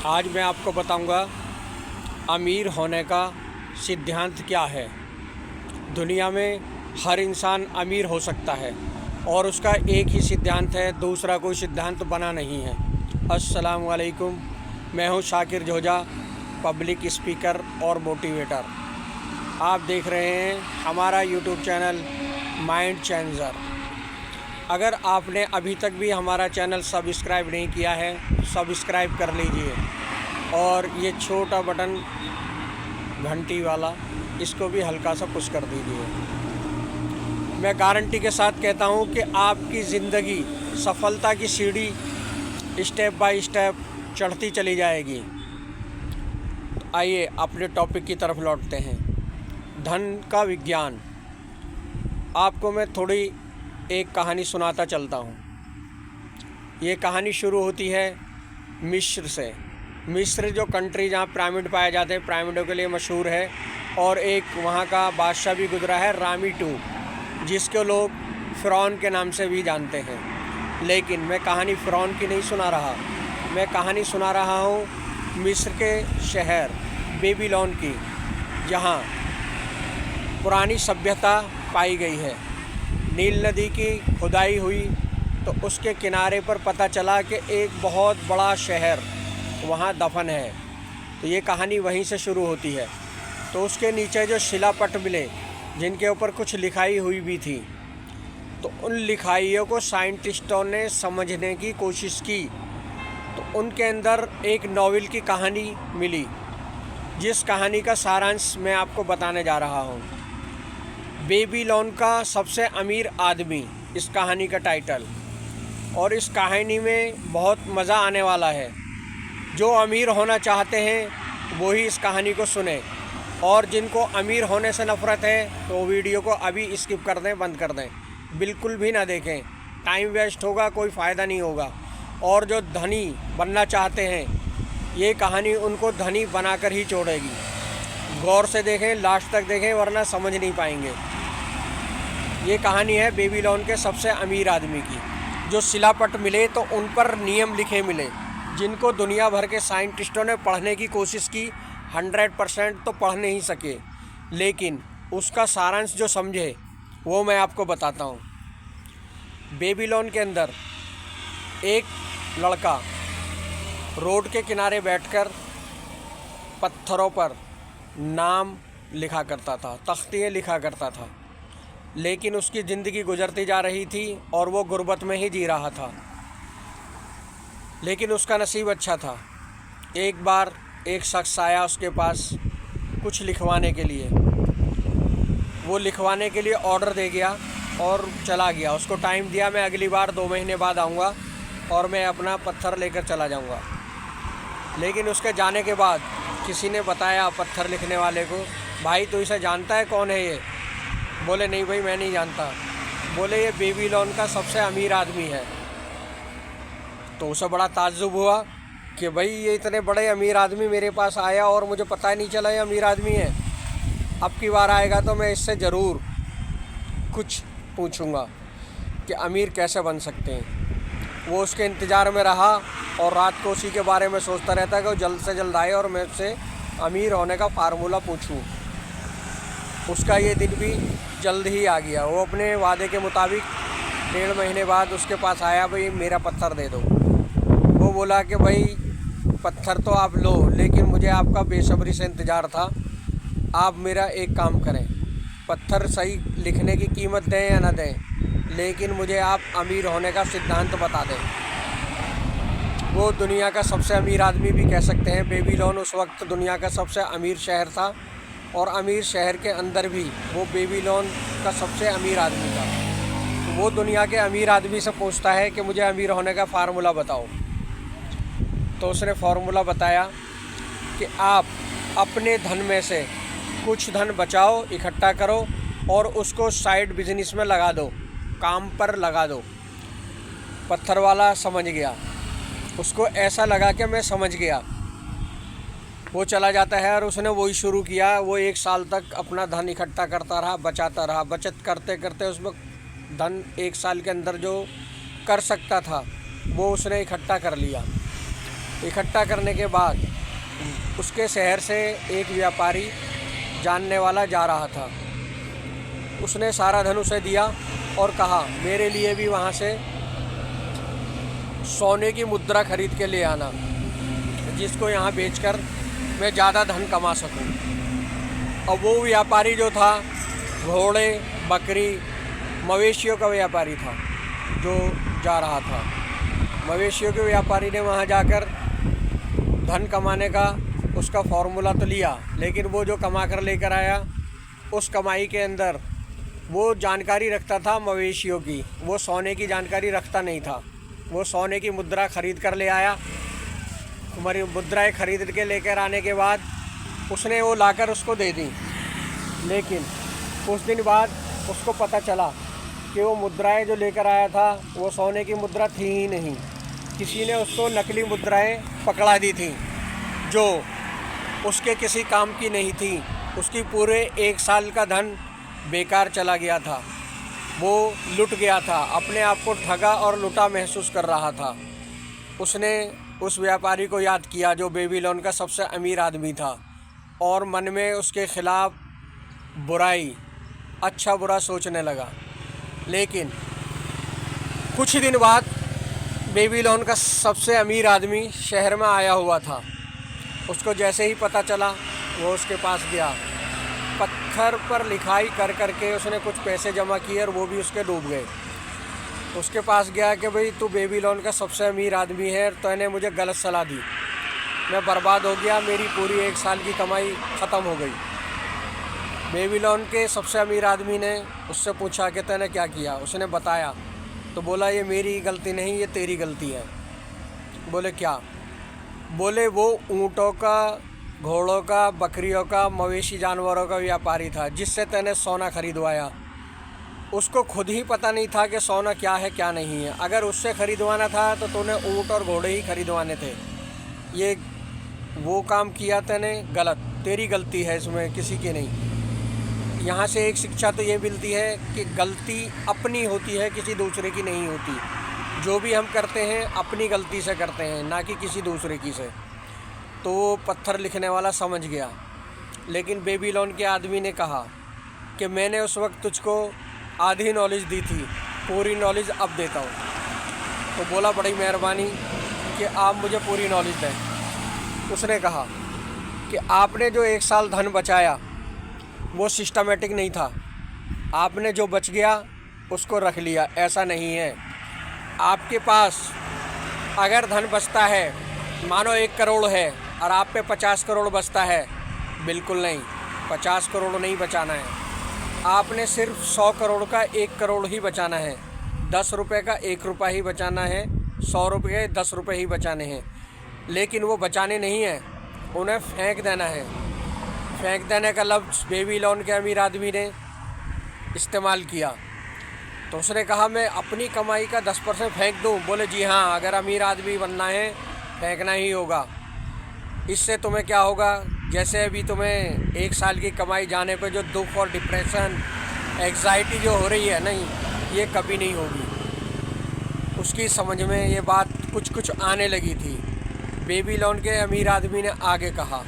आज मैं आपको बताऊंगा अमीर होने का सिद्धांत क्या है। दुनिया में हर इंसान अमीर हो सकता है और उसका एक ही सिद्धांत है, दूसरा कोई सिद्धांत बना नहीं है। अस्सलाम वालेकुम, मैं हूं शाकिर जोजा, पब्लिक स्पीकर और मोटिवेटर। आप देख रहे हैं हमारा यूट्यूब चैनल माइंड चेंजर। अगर आपने अभी तक भी हमारा चैनल सब्सक्राइब नहीं किया है, सब्सक्राइब कर लीजिए और ये छोटा बटन घंटी वाला, इसको भी हल्का सा पुश कर दीजिए। मैं गारंटी के साथ कहता हूँ कि आपकी ज़िंदगी सफलता की सीढ़ी स्टेप बाय स्टेप चढ़ती चली जाएगी। आइए अपने टॉपिक की तरफ लौटते हैं, धन का विज्ञान। आपको मैं थोड़ी एक कहानी सुनाता चलता हूँ। ये कहानी शुरू होती है मिस्र से। मिस्र जो कंट्री जहाँ पिरामिड पाए जाते हैं, पिरामिडों के लिए मशहूर है, और एक वहाँ का बादशाह भी गुजरा है, रामी टू, जिसको लोग फ़िरौन के नाम से भी जानते हैं। लेकिन मैं कहानी फ़िरौन की नहीं सुना रहा, मैं कहानी सुना रहा हूँ मिस्र के शहर बेबीलोन की, जहाँ पुरानी सभ्यता पाई गई है। नील नदी की खुदाई हुई तो उसके किनारे पर पता चला कि एक बहुत बड़ा शहर वहाँ दफन है। तो ये कहानी वहीं से शुरू होती है। तो उसके नीचे जो शिलापट मिले, जिनके ऊपर कुछ लिखाई हुई भी थी, तो उन लिखाइयों को साइंटिस्टों ने समझने की कोशिश की। तो उनके अंदर एक नॉवेल की कहानी मिली, जिस कहानी का सारांश मैं आपको बताने जा रहा हूँ। बेबीलोन का सबसे अमीर आदमी, इस कहानी का टाइटल। और इस कहानी में बहुत मज़ा आने वाला है। जो अमीर होना चाहते हैं वो ही इस कहानी को सुने, और जिनको अमीर होने से नफ़रत है तो वीडियो को अभी स्किप कर दें, बंद कर दें, बिल्कुल भी ना देखें। टाइम वेस्ट होगा, कोई फ़ायदा नहीं होगा। और जो धनी बनना चाहते हैं, ये कहानी उनको धनी बनाकर ही छोड़ेगी। गौर से देखें, लास्ट तक देखें, वरना समझ नहीं पाएंगे। ये कहानी है बेबीलोन के सबसे अमीर आदमी की। जो शिलापट मिले तो उन पर नियम लिखे मिले, जिनको दुनिया भर के साइंटिस्टों ने पढ़ने की कोशिश की। 100% तो पढ़ नहीं सके, लेकिन उसका सारांश जो समझे वो मैं आपको बताता हूँ। बेबीलोन के अंदर एक लड़का रोड के किनारे बैठकर पत्थरों पर नाम लिखा करता था, तख्तियाँ लिखा करता था। लेकिन उसकी ज़िंदगी गुजरती जा रही थी और वो गुर्बत में ही जी रहा था। लेकिन उसका नसीब अच्छा था। एक बार एक शख्स आया उसके पास कुछ लिखवाने के लिए। वो लिखवाने के लिए ऑर्डर दे गया और चला गया। उसको टाइम दिया, मैं अगली बार 2 महीने बाद आऊँगा और मैं अपना पत्थर लेकर चला जाऊँगा। लेकिन उसके जाने के बाद किसी ने बताया पत्थर लिखने वाले को, भाई तू इसे जानता है, कौन है ये? बोले नहीं भाई, मैं नहीं जानता। बोले ये बेबीलोन का सबसे अमीर आदमी है। तो उसे बड़ा ताज्जुब हुआ कि भाई ये इतने बड़े अमीर आदमी मेरे पास आया और मुझे पता ही नहीं चला ये अमीर आदमी है। अब की बार आएगा तो मैं इससे ज़रूर कुछ पूछूंगा कि अमीर कैसे बन सकते हैं। वो उसके इंतज़ार में रहा और रात को उसी के बारे में सोचता रहता कि वो जल्द से जल्द आए और मैं उससे अमीर होने का फार्मूला पूछूं। उसका ये दिन भी जल्द ही आ गया। वो अपने वादे के मुताबिक 1.5 महीने बाद उसके पास आया, भाई मेरा पत्थर दे दो। वो बोला कि भाई पत्थर तो आप लो, लेकिन मुझे आपका बेसब्री से इंतज़ार था। आप मेरा एक काम करें, पत्थर सही लिखने की कीमत दें या ना दें, लेकिन मुझे आप अमीर होने का सिद्धांत बता दें। वो दुनिया का सबसे अमीर आदमी भी कह सकते हैं। बेबीलोन उस वक्त दुनिया का सबसे अमीर शहर था, और अमीर शहर के अंदर भी वो बेबीलोन का सबसे अमीर आदमी था। तो वो दुनिया के अमीर आदमी से पूछता है कि मुझे अमीर होने का फार्मूला बताओ। तो उसने फार्मूला बताया कि आप अपने धन में से कुछ धन बचाओ, इकट्ठा करो और उसको साइड बिजनेस में लगा दो, काम पर लगा दो। पत्थर वाला समझ गया, उसको ऐसा लगा कि मैं समझ गया। वो चला जाता है और उसने वही शुरू किया। वो 1 साल तक अपना धन इकट्ठा करता रहा, बचाता रहा। बचत करते करते उसमें धन 1 साल के अंदर जो कर सकता था वो उसने इकट्ठा कर लिया। इकट्ठा करने के बाद उसके शहर से एक व्यापारी जानने वाला जा रहा था। उसने सारा धन उसे दिया और कहा मेरे लिए भी वहाँ से सोने की मुद्रा खरीद के ले आना, जिसको यहाँ बेचकर मैं ज़्यादा धन कमा सकूँ। अब वो व्यापारी जो था घोड़े, बकरी, मवेशियों का व्यापारी था जो जा रहा था। मवेशियों के व्यापारी ने वहाँ जाकर धन कमाने का उसका फॉर्मूला तो लिया, लेकिन वो जो कमा कर लेकर आया उस कमाई के अंदर वो जानकारी रखता था मवेशियों की, वो सोने की जानकारी रखता नहीं था। वो सोने की मुद्रा खरीद कर ले आया। मुद्राएं खरीद के लेकर आने के बाद उसने वो लाकर उसको दे दी, लेकिन कुछ दिन बाद उसको पता चला कि वो मुद्राएं जो लेकर आया था वो सोने की मुद्रा थी ही नहीं। किसी ने उसको नकली मुद्राएं पकड़ा दी थी जो उसके किसी काम की नहीं थी। उसकी पूरे 1 साल का धन बेकार चला गया था। वो लुट गया था, अपने आप को ठगा और लुटा महसूस कर रहा था। उसने उस व्यापारी को याद किया जो बेबीलोन का सबसे अमीर आदमी था, और मन में उसके ख़िलाफ़ बुराई, अच्छा बुरा सोचने लगा। लेकिन कुछ दिन बाद बेबीलोन का सबसे अमीर आदमी शहर में आया हुआ था। उसको जैसे ही पता चला वो उसके पास गया। पत्थर पर लिखाई कर करके उसने कुछ पैसे जमा किए और वो भी उसके डूब गए। उसके पास गया कि भाई तू बेबीलोन का सबसे अमीर आदमी है, तो इन्हें मुझे गलत सलाह दी, मैं बर्बाद हो गया, मेरी पूरी 1 साल की कमाई ख़त्म हो गई। बेबीलोन के सबसे अमीर आदमी ने उससे पूछा कि तूने क्या किया। उसने बताया तो बोला ये मेरी गलती नहीं, ये तेरी गलती है। बोले क्या? बोले वो ऊँटों का, घोड़ों का, बकरियों का, मवेशी जानवरों का व्यापारी था जिससे तूने सोना खरीदवाया। उसको खुद ही पता नहीं था कि सोना क्या है क्या नहीं है। अगर उससे ख़रीदवाना था तो तूने ऊँट और घोड़े ही खरीदवाने थे। ये वो काम किया तूने गलत, तेरी गलती है, इसमें किसी की नहीं। यहाँ से एक शिक्षा तो ये मिलती है कि गलती अपनी होती है, किसी दूसरे की नहीं होती। जो भी हम करते हैं अपनी गलती से करते हैं, ना कि किसी दूसरे की से। तो वो पत्थर लिखने वाला समझ गया। लेकिन बेबीलोन के आदमी ने कहा कि मैंने उस वक्त तुझको आधी नॉलेज दी थी, पूरी नॉलेज अब देता हूँ। तो बोला बड़ी मेहरबानी कि आप मुझे पूरी नॉलेज दें। उसने कहा कि आपने जो 1 साल धन बचाया वो सिस्टमेटिक नहीं था। आपने जो बच गया उसको रख लिया, ऐसा नहीं है। आपके पास अगर धन बचता है, मानो 1 करोड़ है और आप पे 50 करोड़ बचता है, बिल्कुल नहीं, 50 करोड़ नहीं बचाना है। आपने सिर्फ 100 करोड़ का 1 करोड़ ही बचाना है, 10 रुपये का 1 रुपया ही बचाना है, 100 रुपये के 10 रुपये ही बचाने हैं। लेकिन वो बचाने नहीं हैं, उन्हें फेंक देना है। फेंक देने का लफ्ज़ बेबीलोन के अमीर आदमी ने इस्तेमाल किया। तो उसने कहा मैं अपनी कमाई का 10% फेंक दूं? बोले जी हाँ, अगर अमीर आदमी बनना है फेंकना ही होगा। इससे तुम्हें क्या होगा, जैसे अभी तुम्हें 1 साल की कमाई जाने पे जो दुख और डिप्रेशन, एग्जाइटी जो हो रही है नहीं, ये कभी नहीं होगी। उसकी समझ में ये बात कुछ आने लगी थी। बेबीलोन के अमीर आदमी ने आगे कहा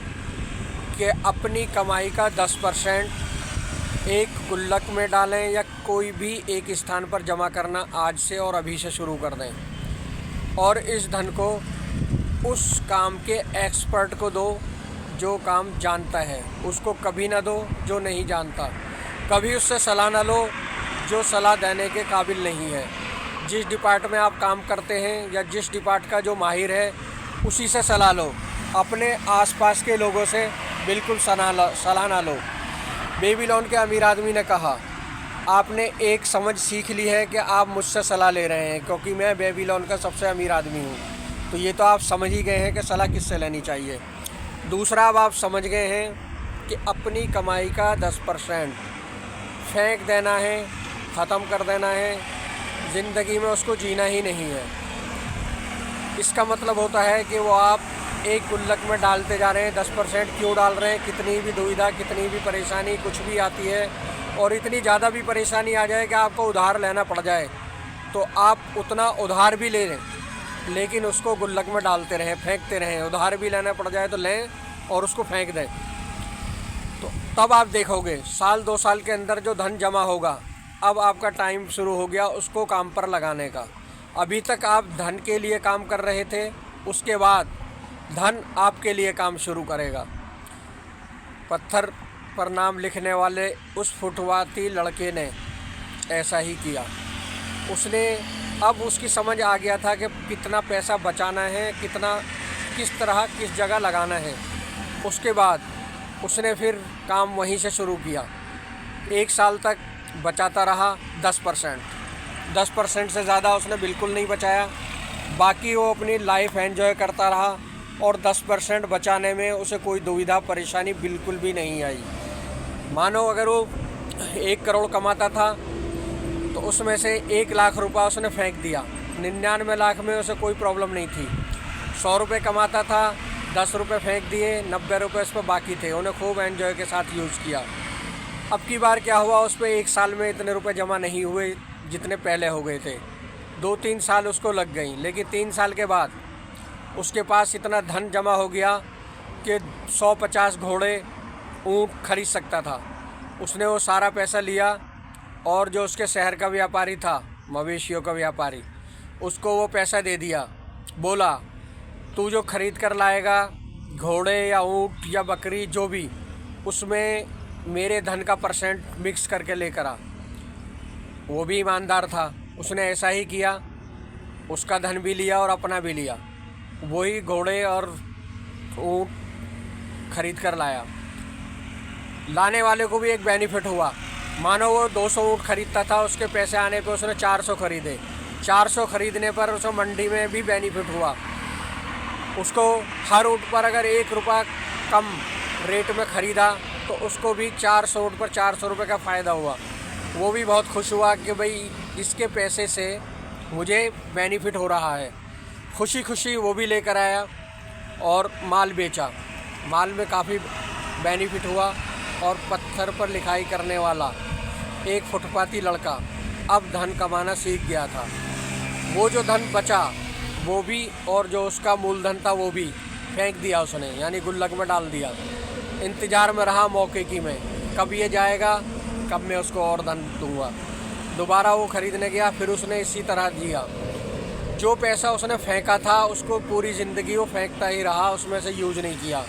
कि अपनी कमाई का 10% एक गुल्लक में डालें या कोई भी एक स्थान पर जमा करना आज से और अभी से शुरू कर दें, और इस धन को उस काम के एक्सपर्ट को दो जो काम जानता है। उसको कभी ना दो जो नहीं जानता। कभी उससे सलाह ना लो जो सलाह देने के काबिल नहीं है। जिस डिपार्ट में आप काम करते हैं या जिस डिपार्ट का जो माहिर है उसी से सलाह लो, अपने आसपास के लोगों से बिल्कुल सलाह ना लो। बेबीलोन के अमीर आदमी ने कहा आपने एक समझ सीख ली है कि आप मुझसे सलाह ले रहे हैं क्योंकि मैं बेबीलोन का सबसे अमीर आदमी हूँ। तो ये तो आप समझ ही गए हैं कि सलाह किससे लेनी चाहिए। दूसरा, अब आप समझ गए हैं कि अपनी कमाई का 10% फेंक देना है, ख़त्म कर देना है, ज़िंदगी में उसको जीना ही नहीं है। इसका मतलब होता है कि वो आप एक गुल्लक में डालते जा रहे हैं। 10% क्यों डाल रहे हैं? कितनी भी दुविधा, कितनी भी परेशानी कुछ भी आती है, और इतनी ज़्यादा भी परेशानी आ जाए कि आपको उधार लेना पड़ जाए, तो आप उतना उधार भी ले लें लेकिन उसको गुल्लक में डालते रहें, फेंकते रहें, उधार भी लेना पड़ जाए तो लें और उसको फेंक दें, तो तब आप देखोगे साल 2 साल के अंदर जो धन जमा होगा, अब आपका टाइम शुरू हो गया उसको काम पर लगाने का। अभी तक आप धन के लिए काम कर रहे थे, उसके बाद धन आपके लिए काम शुरू करेगा। पत्थर पर नाम लिखने वाले उस फुटपाती लड़के ने ऐसा ही किया। उसने अब उसकी समझ आ गया था कि कितना पैसा बचाना है, कितना किस तरह किस जगह लगाना है। उसके बाद उसने फिर काम वहीं से शुरू किया। 1 साल तक बचाता रहा 10% से ज़्यादा उसने बिल्कुल नहीं बचाया। बाकी वो अपनी लाइफ एंजॉय करता रहा और 10% बचाने में उसे कोई दुविधा परेशानी बिल्कुल भी नहीं आई। मानो अगर वो 1 करोड़ कमाता था तो उसमें से 1 लाख रुपया उसने फेंक दिया, 99 लाख में उसे कोई प्रॉब्लम नहीं थी। 100 रुपये कमाता था, 10 रुपये फेंक दिए, 90 रुपये उस पर बाकी थे, उन्हें खूब एंजॉय के साथ यूज़ किया। अब की बार क्या हुआ, उस पर 1 साल में इतने रुपए जमा नहीं हुए जितने पहले हो गए थे। 2-3 साल उसको लग गई, लेकिन 3 साल के बाद उसके पास इतना धन जमा हो गया कि 150 घोड़े, ऊँट खरीद सकता था। उसने वो सारा पैसा लिया और जो उसके शहर का व्यापारी था, मवेशियों का व्यापारी, उसको वो पैसा दे दिया। बोला तू जो खरीद कर लाएगा घोड़े या ऊँट या बकरी जो भी, उसमें मेरे धन का % मिक्स करके लेकर आ। वो भी ईमानदार था, उसने ऐसा ही किया। उसका धन भी लिया और अपना भी लिया। वही घोड़े और ऊँट खरीद कर लाया। लाने वाले को भी एक बेनिफिट हुआ। मानो वो 200 ऊँट खरीदता था, उसके पैसे आने पे उसने 400 खरीदे। 400 खरीदने पर उसे मंडी में भी बेनिफिट हुआ। उसको हर ऊँट पर अगर 1 रुपया कम रेट में ख़रीदा तो उसको भी 400 ऊँट पर 400 रुपये का फ़ायदा हुआ। वो भी बहुत खुश हुआ कि भाई इसके पैसे से मुझे बेनिफिट हो रहा है। खुशी खुशी वो भी लेकर आया और माल बेचा। माल में काफ़ी बेनिफिट हुआ और पत्थर पर लिखाई करने वाला एक फुटपाती लड़का अब धन कमाना सीख गया था। वो जो धन बचा वो भी, और जो उसका मूलधन था वो भी फेंक दिया उसने, यानी गुल्लक में डाल दिया। इंतज़ार में रहा मौके की, मैं कब ये जाएगा, कब मैं उसको और धन दूंगा। दोबारा वो ख़रीदने गया, फिर उसने इसी तरह जिया। जो पैसा उसने फेंका था उसको पूरी ज़िंदगी वो फेंकता ही रहा, उसमें से यूज़ नहीं किया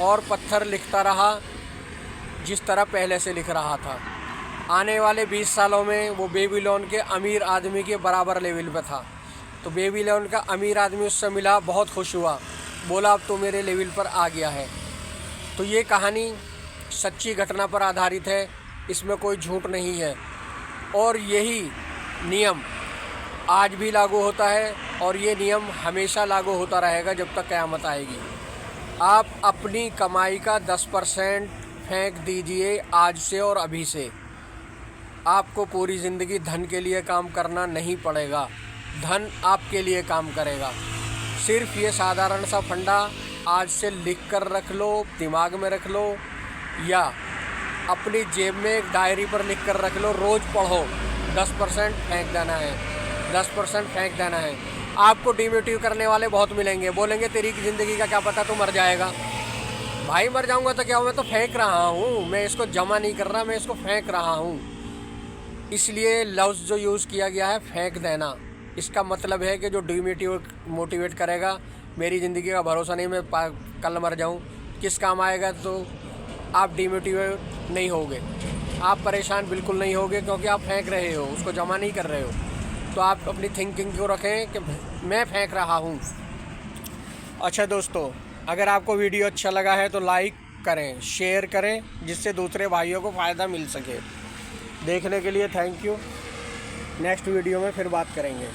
और पत्थर लिखता रहा जिस तरह पहले से लिख रहा था। आने वाले 20 सालों में वो बेबीलोन के अमीर आदमी के बराबर लेवल पे था। तो बेबीलोन का अमीर आदमी उससे मिला, बहुत खुश हुआ, बोला अब तो मेरे लेवल पर आ गया है। तो ये कहानी सच्ची घटना पर आधारित है, इसमें कोई झूठ नहीं है। और यही नियम आज भी लागू होता है और ये नियम हमेशा लागू होता रहेगा जब तक क़यामत आएगी। आप अपनी कमाई का 10% फेंक दीजिए आज से और अभी से। आपको पूरी ज़िंदगी धन के लिए काम करना नहीं पड़ेगा, धन आपके लिए काम करेगा। सिर्फ ये साधारण सा फंडा आज से लिख कर रख लो, दिमाग में रख लो या अपनी जेब में एक डायरी पर लिख कर रख लो, रोज़ पढ़ो। 10% फेंक देना है, 10% फेंक देना है। आपको डिमोटिव करने वाले बहुत मिलेंगे, बोलेंगे तेरी ज़िंदगी का क्या पता, तू मर जाएगा। भाई मर जाऊंगा तो क्या, मैं तो फेंक रहा हूँ, मैं इसको जमा नहीं कर रहा, मैं इसको फेंक रहा हूँ। इसलिए लफ्ज़ जो यूज़ किया गया है फेंक देना, इसका मतलब है कि जो मोटिवेट करेगा, मेरी ज़िंदगी का भरोसा नहीं, मैं कल मर जाऊँ, किस काम आएगा, तो आप डिमोटिवेट नहीं होगे, आप परेशान बिल्कुल नहीं होगे, क्योंकि आप फेंक रहे हो, उसको जमा नहीं कर रहे हो। तो आप अपनी थिंकिंग को रखें कि मैं फेंक रहा हूँ। अच्छा दोस्तों, अगर आपको वीडियो अच्छा लगा है तो लाइक करें, शेयर करें, जिससे दूसरे भाइयों को फ़ायदा मिल सके। देखने के लिए थैंक यू। नेक्स्ट वीडियो में फिर बात करेंगे।